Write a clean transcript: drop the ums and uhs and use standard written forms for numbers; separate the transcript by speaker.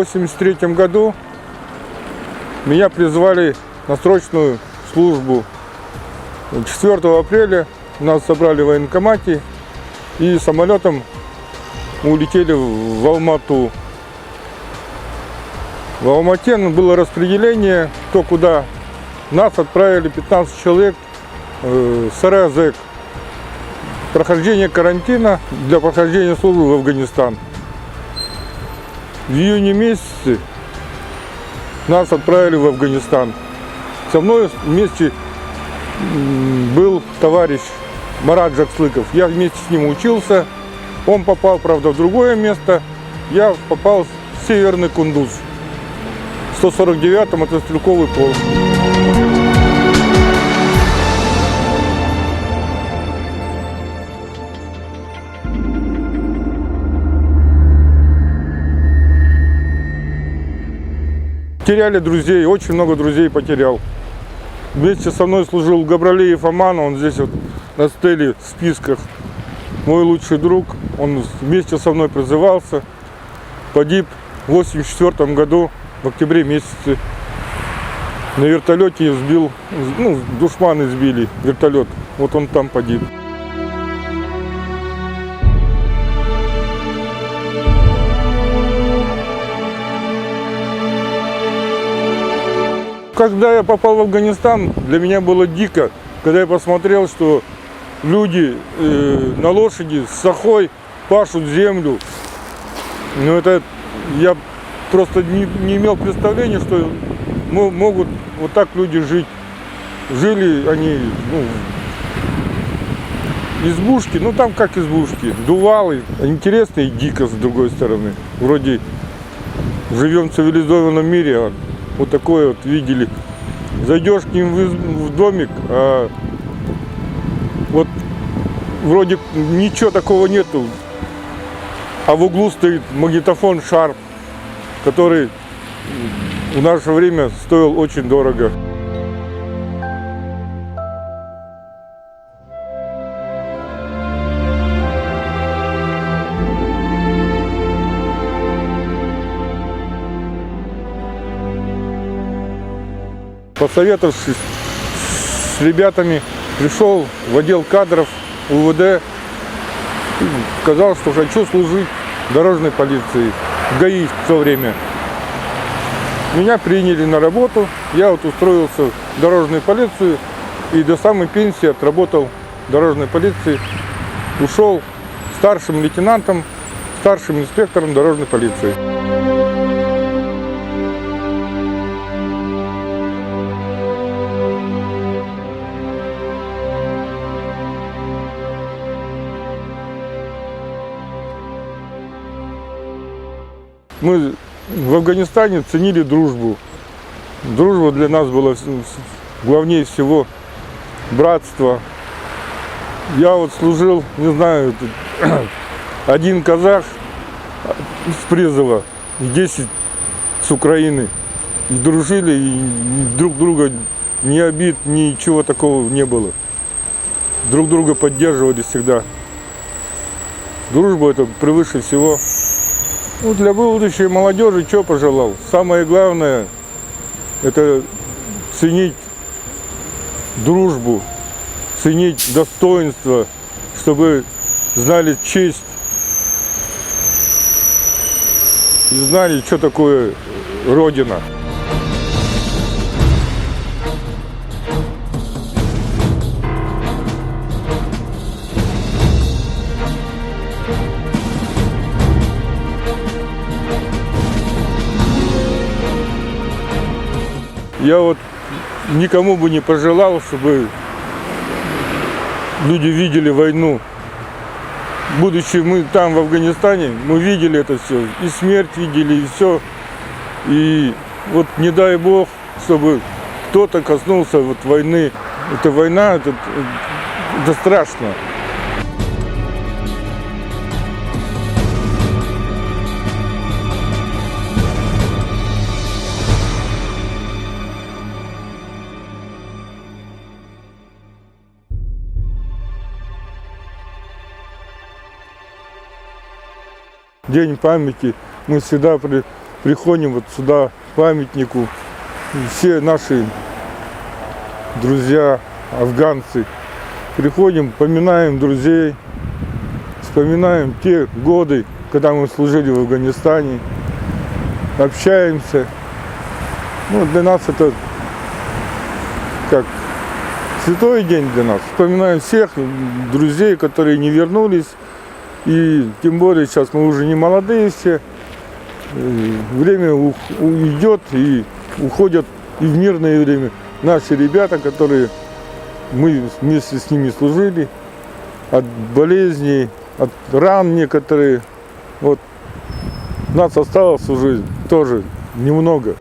Speaker 1: 1983 году меня призвали на срочную службу. 4 апреля нас собрали в военкомате и самолетом улетели в Алмату. В Алмате было распределение, кто куда. Нас отправили 15 человек СРЗЭК. Прохождение карантина для прохождения службы в Афганистан. В июне месяце нас отправили в Афганистан. Со мной вместе был товарищ Марат Джакслыков. Я вместе с ним учился. Он попал, правда, в другое место. Я попал в Северный Кундуз. 149-й мотострелковый полк. Теряли друзей, очень много друзей потерял. Вместе со мной служил Габралеев Аман, он здесь вот на стеле в списках. Мой лучший друг, он вместе со мной призывался. Погиб в 1984 году, в октябре месяце. На вертолете сбил, душманы сбили вертолет. Вот он там погиб. Когда я попал в Афганистан, для меня было дико, когда я посмотрел, что люди на лошади с сахой пашут землю. Но это я просто не имел представления, что могут вот так люди жить. Жили они, избушки, там как избушки, дувалы. Интересно и дико с другой стороны. Вроде живем в цивилизованном мире, а вот такое вот видели. Зайдешь к ним в домик, а вот вроде ничего такого нету. А в углу стоит магнитофон Sharp, который в наше время стоил очень дорого. Посоветовавшись с ребятами, пришел в отдел кадров УВД, сказал, что хочу служить в дорожной полиции, в ГАИ в то время. Меня приняли на работу, я вот устроился в дорожную полицию и до самой пенсии отработал в дорожной полиции, ушел старшим лейтенантом, старшим инспектором дорожной полиции. Мы в Афганистане ценили дружбу. Дружба для нас была главнее всего братство. Я вот служил, не знаю, один казах с призыва, 10 с Украины. И дружили, и друг друга ни обид, ничего такого не было. Друг друга поддерживали всегда. Дружба это превыше всего. Для будущей молодежи что пожелал? Самое главное – это ценить дружбу, ценить достоинство, чтобы знали честь и знали, что такое Родина. Я вот никому бы не пожелал, чтобы люди видели войну. Будучи мы там, в Афганистане, мы видели это все. И смерть видели, и все. И вот не дай Бог, чтобы кто-то коснулся вот войны. Это война, это страшно. День памяти мы всегда приходим вот сюда, к памятнику, и все наши друзья, афганцы, приходим, поминаем друзей, вспоминаем те годы, когда мы служили в Афганистане, общаемся. Ну, для нас это как святой день для нас. Вспоминаем всех друзей, которые не вернулись. И тем более сейчас мы уже не молодые все. Время уйдет и уходят и в мирное время наши ребята, которые мы вместе с ними служили, от болезней, от ран некоторые. Вот нас осталось уже тоже немного.